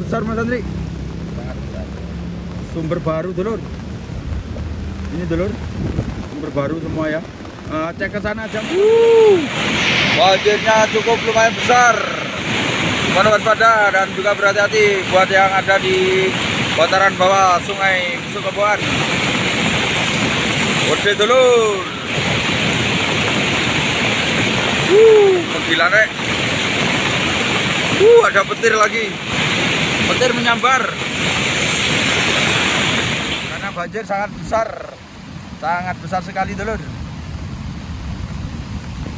besar Mas Andri. Sangat besar. Sumber baru dulur. Ini dulur, sumber baru semua ya. Cek ke sana aja. Banjirnya cukup lumayan besar. Mohon waspada dan juga berhati-hati buat yang ada di bantaran bawah Sungai Sukoboan. Oke dulur. Gila nek. Ada petir lagi. Petir menyambar. Karena banjir sangat besar. Sangat besar sekali dulur.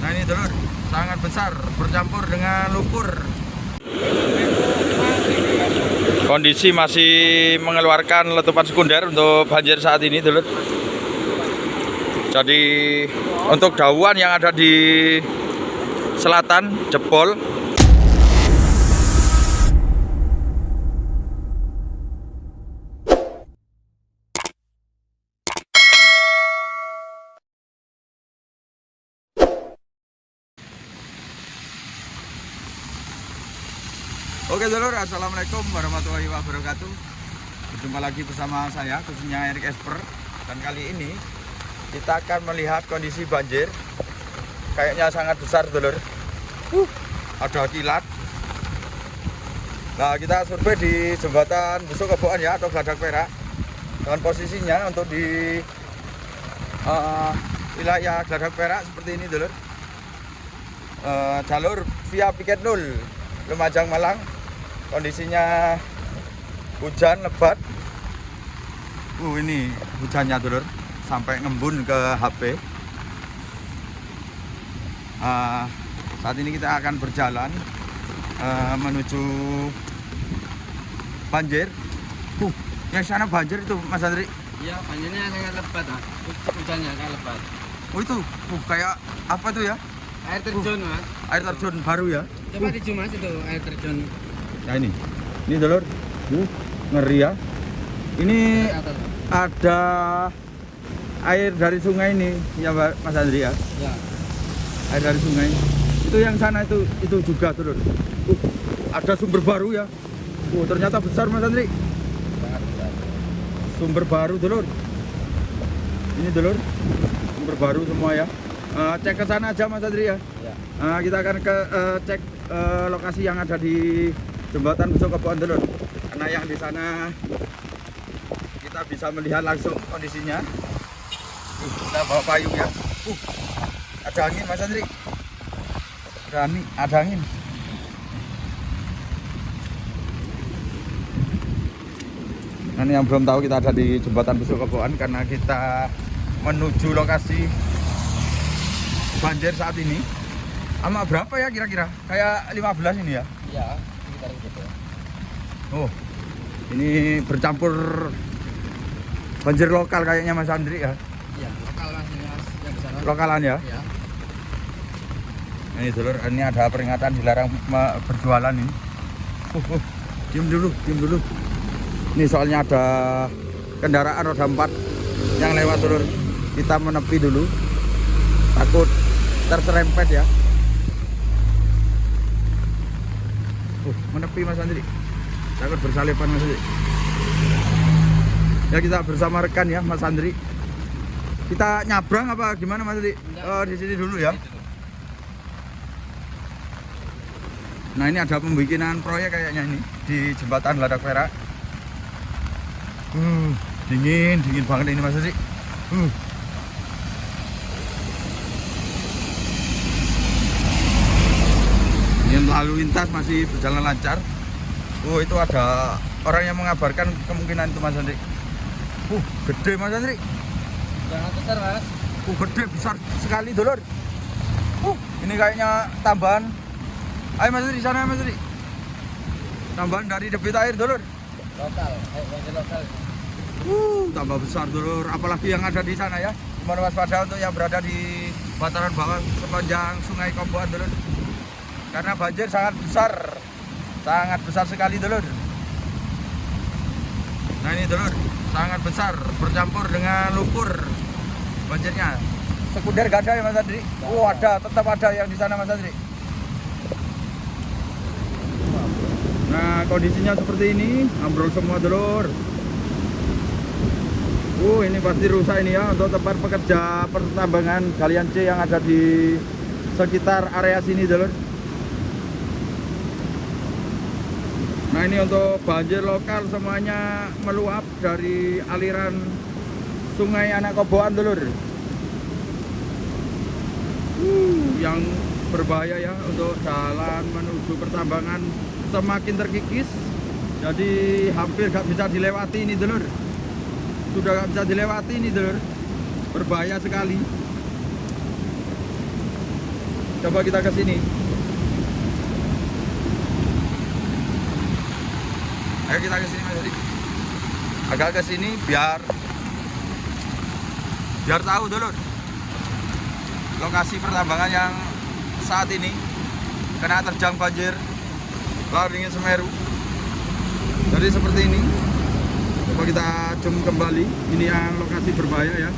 Nah ini dulur, sangat besar bercampur dengan lumpur. Kondisi masih mengeluarkan letupan sekunder untuk banjir saat ini dulur. Jadi untuk dawan yang ada di selatan jebol. Oke dulur, assalamualaikum warahmatullahi wabarakatuh. Berjumpa lagi bersama saya, khususnya Erik Esper. Dan kali ini kita akan melihat kondisi banjir. Kayaknya sangat besar dulur. Ada kilat. Nah kita survei di jembatan Sukoboan ya, atau Geladak Perak. Dengan posisinya untuk di wilayah Geladak Perak seperti ini dulur. Jalur via Piket 0 Lumajang Malang. Kondisinya hujan lebat. Ini hujannya dulur sampai ngembun ke HP. Saat ini kita akan berjalan menuju banjir. Yang sana banjir itu Mas Andri? Iya, banjirnya sangat lebat, Mas. Hujannya sangat lebat. Itu kayak apa tuh ya? Air terjun, Mas. Air terjun baru ya? Coba dizoom, Mas, itu air terjun. Nah ini dulur, ngeri ya. Ini ada air dari sungai ini ya Mas Andri ya. Ya. Air dari sungai. Itu yang sana itu juga dulur. Ada sumber baru ya. Ternyata besar Mas Andri. Sangat besar. Sumber baru dulur. Ini dulur, sumber baru semua ya. Cek ke sana aja Mas Andri ya. Ya. Kita akan cek lokasi yang ada di jembatan Sukoboan dulur. Karena yang di sana kita bisa melihat langsung kondisinya. Kita bawa payung ya. Ada angin Mas Andri. Ada angin. Nah, ini yang belum tahu kita ada di jembatan Sukoboan karena kita menuju lokasi banjir saat ini. Ama berapa ya kira-kira? Kayak 15 ini ya? Iya, sekitar gitu. Ini bercampur banjir lokal kayaknya Mas Andri ya? Iya, lokal Mas, ini Mas, yang di sana. Lokalan ya? Iya. Ini dulur, ini ada peringatan dilarang berjualan ini. Diam dulu. Ini soalnya ada kendaraan roda 4 yang lewat dulur. Kita menepi dulu. Takut terserempet ya. Menepi Mas Andri. Takut bersalipan Mas Andri. Ya kita bersama rekan ya Mas Andri. Kita nyabrang apa gimana Mas Andri? Di sini dulu ya. Nah ini ada pembikinan proyek kayaknya ini di jembatan Geladak Perak. Dingin banget ini Mas Andri. Ini lalu lintas masih berjalan lancar. Itu ada orang yang mengabarkan kemungkinan itu Mas Andri. Gede Mas Andri. Sangat besar, Mas. Gede, besar sekali dulur. Ini kayaknya tambahan. Ayo Mas Andri, di sana Mas Andri. Tambahan dari debit air dulur. Lokal, banjir lokal. Tambah besar dulur. Apalagi yang ada di sana ya. Mohon waspada untuk yang berada di bantaran bawah sepanjang Sungai Sukoboan dulur. Karena banjir sangat besar sekali dulur. Nah ini dulur, sangat besar bercampur dengan lumpur banjirnya. Sekunder gak ada ya Mas Andri? Ada, tetap ada yang di sana Mas Andri. Nah, kondisinya seperti ini, ambrol semua dulur. Ini pasti rusak ini ya untuk tempat pekerja pertambangan galian C yang ada di sekitar area sini dulur. Nah, ini untuk banjir lokal semuanya meluap dari aliran Sungai Anak Koboan dulur. Yang berbahaya ya untuk jalan menuju pertambangan semakin terkikis, jadi hampir gak bisa dilewati ini dulur. Sudah gak bisa dilewati ini dulur, berbahaya sekali. Coba kita ke sini. Ayo kita ke sini Mas Hadi. Agak ke sini biar tahu dulur lokasi pertambangan yang saat ini kena terjang banjir lahar dingin Semeru. Jadi seperti ini. Coba kita zoom kembali. Ini yang lokasi berbahaya ya.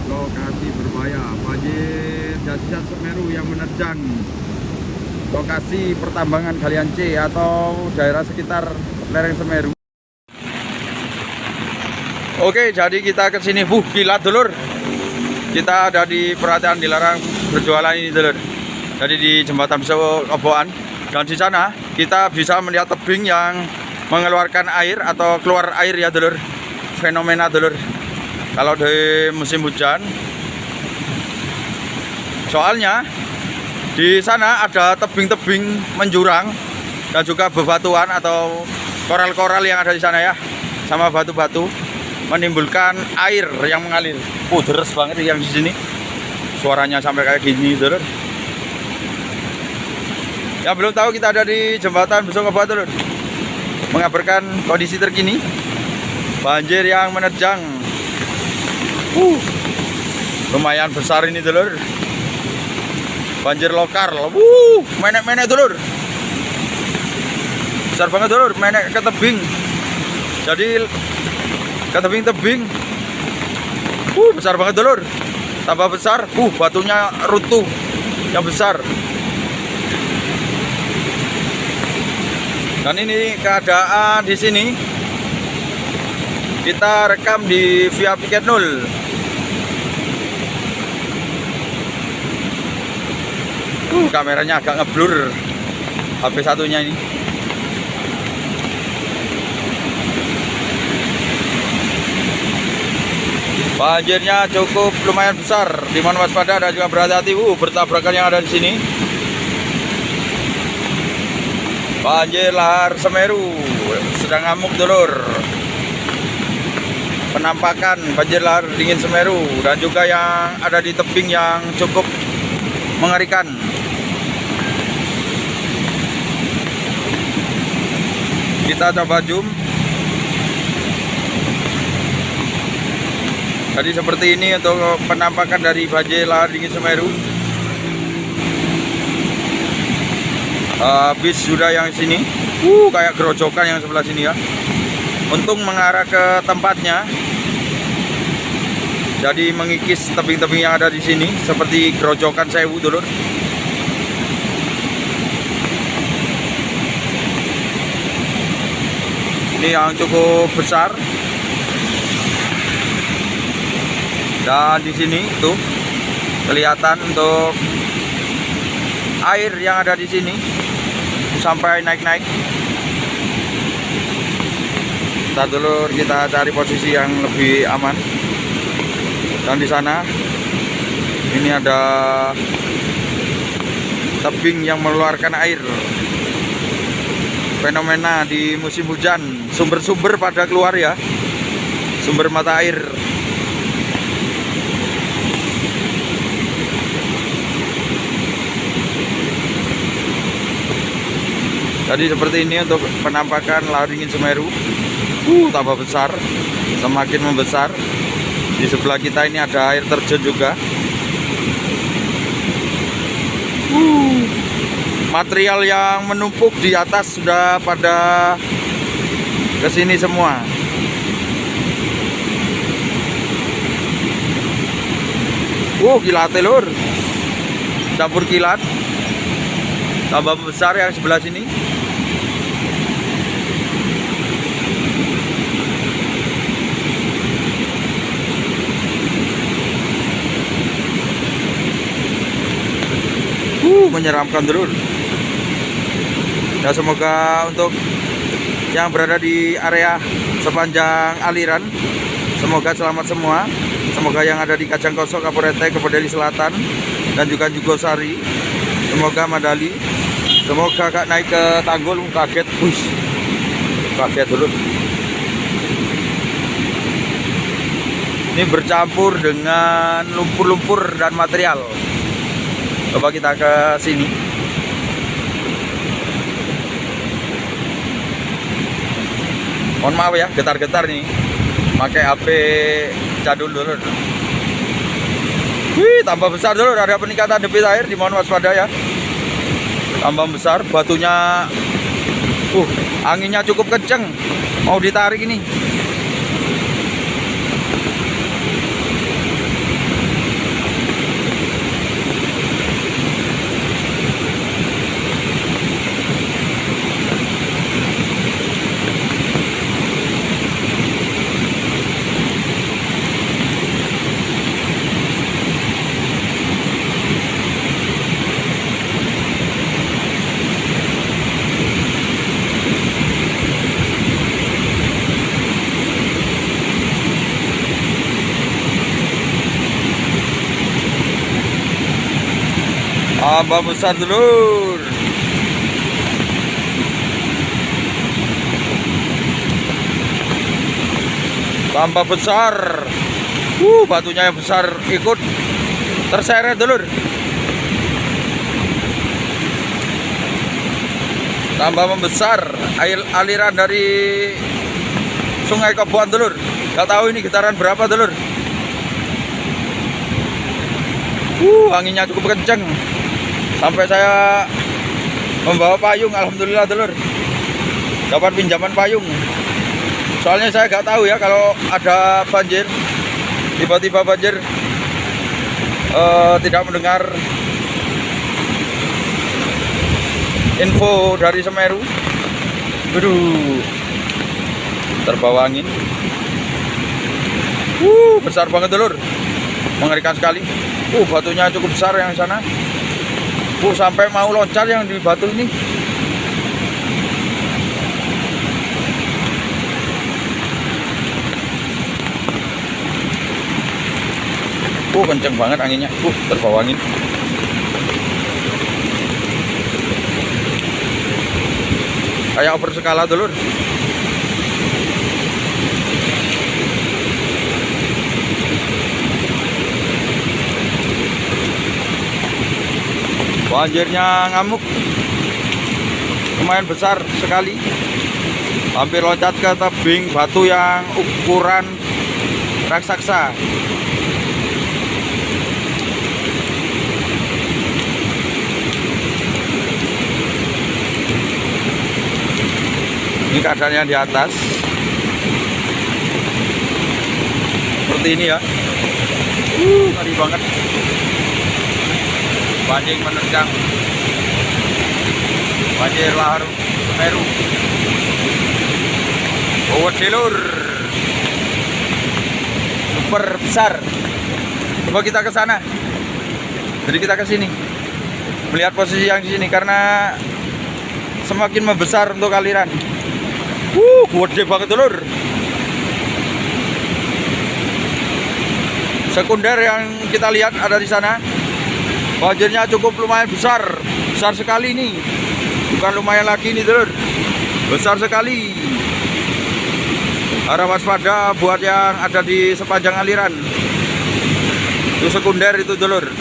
Lokasi berbahaya banjir dahsyat Semeru yang menerjang lokasi pertambangan galian C atau daerah sekitar lereng Semeru. Oke, jadi kita ke sini kilat dulur. Kita ada di perhatian dilarang berjualan ini dulur. Jadi di jembatan Koboan, dan di sana kita bisa melihat tebing yang mengeluarkan air atau keluar air ya dulur. Fenomena dulur. Kalau di musim hujan. Soalnya di sana ada tebing-tebing menjurang dan juga bebatuan atau koral-koral yang ada di sana ya, sama batu-batu menimbulkan air yang mengalir. Deres banget yang di sini. Suaranya sampai kayak gini, dulur. Yang belum tahu, kita ada di jembatan Koboan, dulur. Mengabarkan kondisi terkini banjir yang menerjang. Lumayan besar ini, dulur. Banjir lokal. Menek-menek, dulur. Besar banget, dulur. Menek ke tebing. Jadi ke tebing-tebing. Besar banget dulur. Tambah besar. Batunya runtuh yang besar. Dan ini keadaan di sini kita rekam di via Piket 0. Kameranya agak ngeblur HP satunya ini. Banjirnya cukup lumayan besar, dimana waspada dan juga berhati-hati bertabrakan yang ada di sini. Banjir lahar Semeru sedang ngamuk dulur. Penampakan banjir lahar dingin Semeru dan juga yang ada di tebing yang cukup mengerikan. Kita coba zoom. Jadi seperti ini untuk penampakan dari banjir lahar dingin Semeru. Bis sudah yang sini, kayak gerojokan yang sebelah sini ya. Untung mengarah ke tempatnya, jadi mengikis tebing-tebing yang ada di sini seperti gerojokan sewu dulur. Ini yang cukup besar. Dan di sini tuh kelihatan untuk air yang ada di sini sampai naik-naik. Ntar dulu kita cari posisi yang lebih aman. Dan di sana ini ada tebing yang mengeluarkan air. Fenomena di musim hujan, sumber-sumber pada keluar ya, sumber mata air. Jadi seperti ini untuk penampakan lahar dingin Semeru. Tambah besar, semakin membesar. Di sebelah kita ini ada air terjun juga. Material yang menumpuk di atas sudah pada kesini semua. Kilat lur, campur kilat. Tambah besar yang sebelah sini. menyeramkan dulur. Ya semoga untuk yang berada di area sepanjang aliran semoga selamat semua. Semoga yang ada di Kajangkoso, Kapurete, Kepodeli Selatan dan juga Jugosari, semoga Madali, semoga Kak naik ke Tanggul kaget, kaget dulu. Ini bercampur dengan lumpur-lumpur dan material. Coba kita ke sini. Mohon maaf ya, getar-getar nih. Pakai HP jadul dulu. Wih, tambah besar dulu. Ada peningkatan debit air, dimohon waspada ya. Tambah besar, batunya. Anginnya cukup kenceng. Mau ditarik ini. Tambah besar dulur. Tambah besar. Batunya yang besar ikut terseret dulur. Tambah membesar aliran dari Sungai Koboan dulur. Gak tahu ini getaran berapa dulur. Anginnya cukup kenceng. Sampai saya membawa payung, alhamdulillah dulur. Dapat pinjaman payung. Soalnya saya nggak tahu ya kalau ada banjir, tiba-tiba banjir, tidak mendengar info dari Semeru. Waduh, terbawa angin. Besar banget dulur, mengerikan sekali. Batunya cukup besar yang sana. Sampai mau loncat yang di batu ini. Kenceng banget anginnya. Terbawa angin. Kayak over skala dulur. Banjirnya ngamuk, lumayan besar sekali, hampir loncat ke tebing batu yang ukuran raksasa. Ini keadaannya di atas, seperti ini ya. Ngeri banget. Banjir menerjang, banjir lahar Semeru. Dulur, super besar. Coba kita ke sana. Jadi kita ke sini, melihat posisi yang di sini karena semakin membesar untuk aliran. Gede banget dulur. Sekunder yang kita lihat ada di sana. Banjirnya cukup lumayan besar sekali ini. Bukan lumayan lagi ini dulur, besar sekali. Harap waspada buat yang ada di sepanjang aliran. Itu sekunder itu dulur.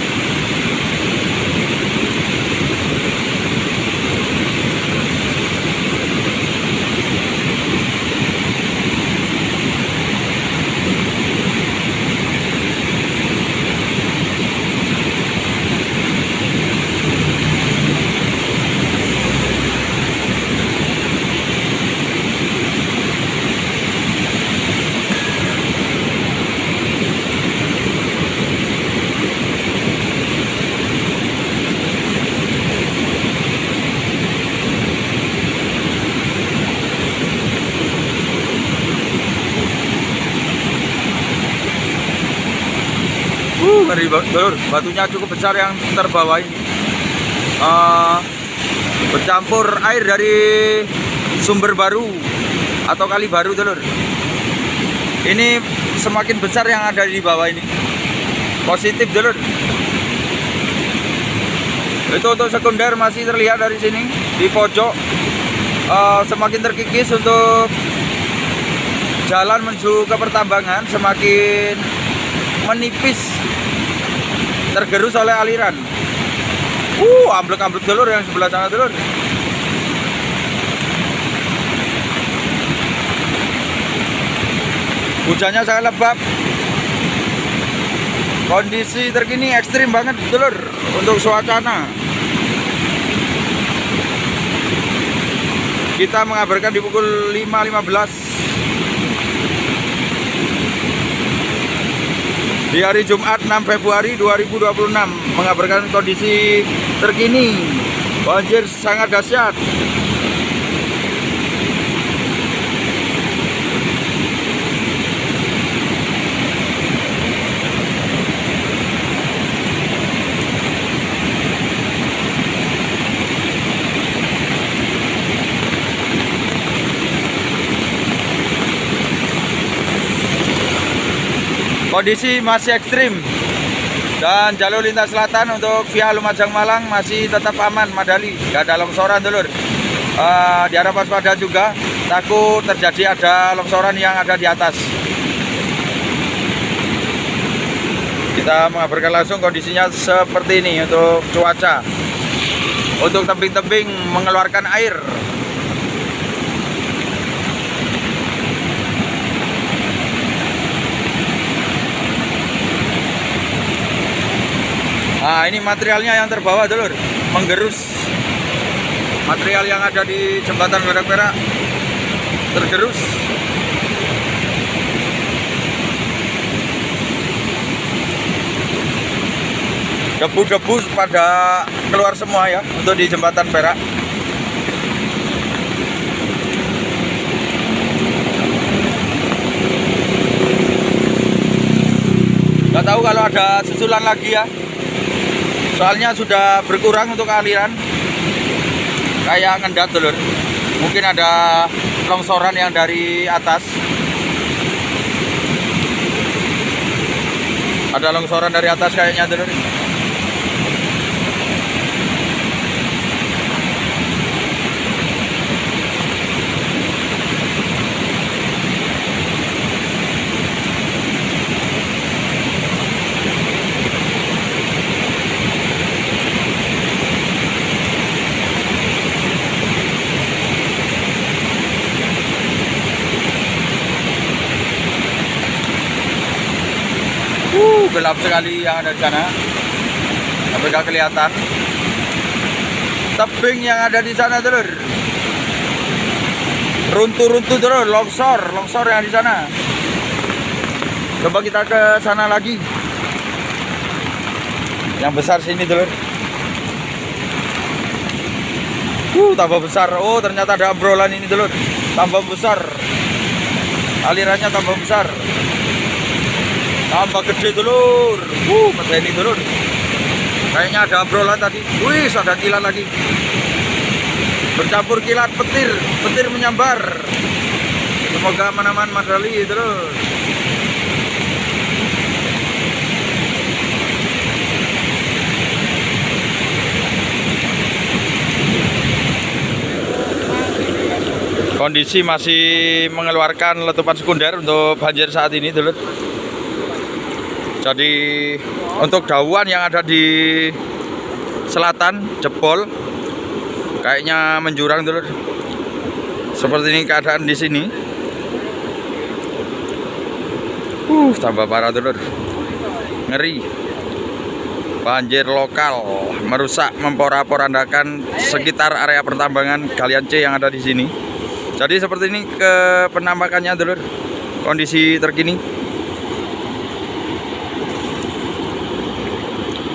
Ngeri banget, batunya cukup besar yang terbawa ini. bercampur air dari sumber baru atau kali baru dulur. Ini semakin besar yang ada di bawah ini. Positif dulur. Itu untuk sekunder masih terlihat dari sini di pojok. Semakin terkikis untuk jalan menuju ke pertambangan, semakin menipis, tergerus oleh aliran. Amblek-amblek dulur yang sebelah sana dulur. Hujannya sangat lebat. Kondisi terkini ekstrim banget dulur untuk suasana. Kita mengabarkan di pukul 5.15 di hari Jumat 6 Februari 2026, mengabarkan kondisi terkini banjir sangat dahsyat. Kondisi masih ekstrim dan jalur lintas selatan untuk via Lumajang Malang masih tetap aman, madali, gak ada longsoran dulur. Diharap waspada juga, takut terjadi ada longsoran yang ada di atas. Kita mengabarkan langsung kondisinya seperti ini untuk cuaca. Untuk tebing-tebing mengeluarkan air. Nah, ini materialnya yang terbawa dulur, menggerus material yang ada di jembatan Geladak Perak, tergerus. Debu-debu pada keluar semua ya untuk di jembatan Perak. Nggak tahu kalau ada susulan lagi ya. Soalnya sudah berkurang untuk aliran, kayak ngendat dulur. Mungkin ada longsoran yang dari atas. Ada longsoran dari atas kayaknya dulur. Gelap sekali yang ada di sana, sampai gak kelihatan tebing yang ada di sana dulur. Runtuh-runtuh dulur, longsor yang di sana. Coba kita ke sana lagi, yang besar sini dulur. Tambah besar. Oh, ternyata ada obrolan ini dulur, tambah besar, alirannya tambah besar. Tambah gede dulur. Ini dulur. Kayaknya ada obrolan tadi. Wih, ada kilat lagi. Bercampur kilat petir. Petir menyambar. Semoga aman-aman madali dulur. Kondisi masih mengeluarkan letupan sekunder untuk banjir saat ini dulur. Jadi untuk daun yang ada di selatan jebol, kayaknya menjurang dulur. Seperti ini keadaan di sini. Tambah parah dulur. Ngeri. Banjir lokal merusak memporak-porandakan sekitar area pertambangan Galian C yang ada di sini. Jadi seperti ini ke penampakannya dulur. Kondisi terkini.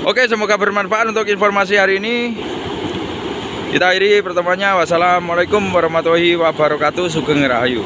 Oke, semoga bermanfaat untuk informasi hari ini. Kita akhiri pertemuannya. Wassalamualaikum warahmatullahi wabarakatuh. Sugeng Rahayu.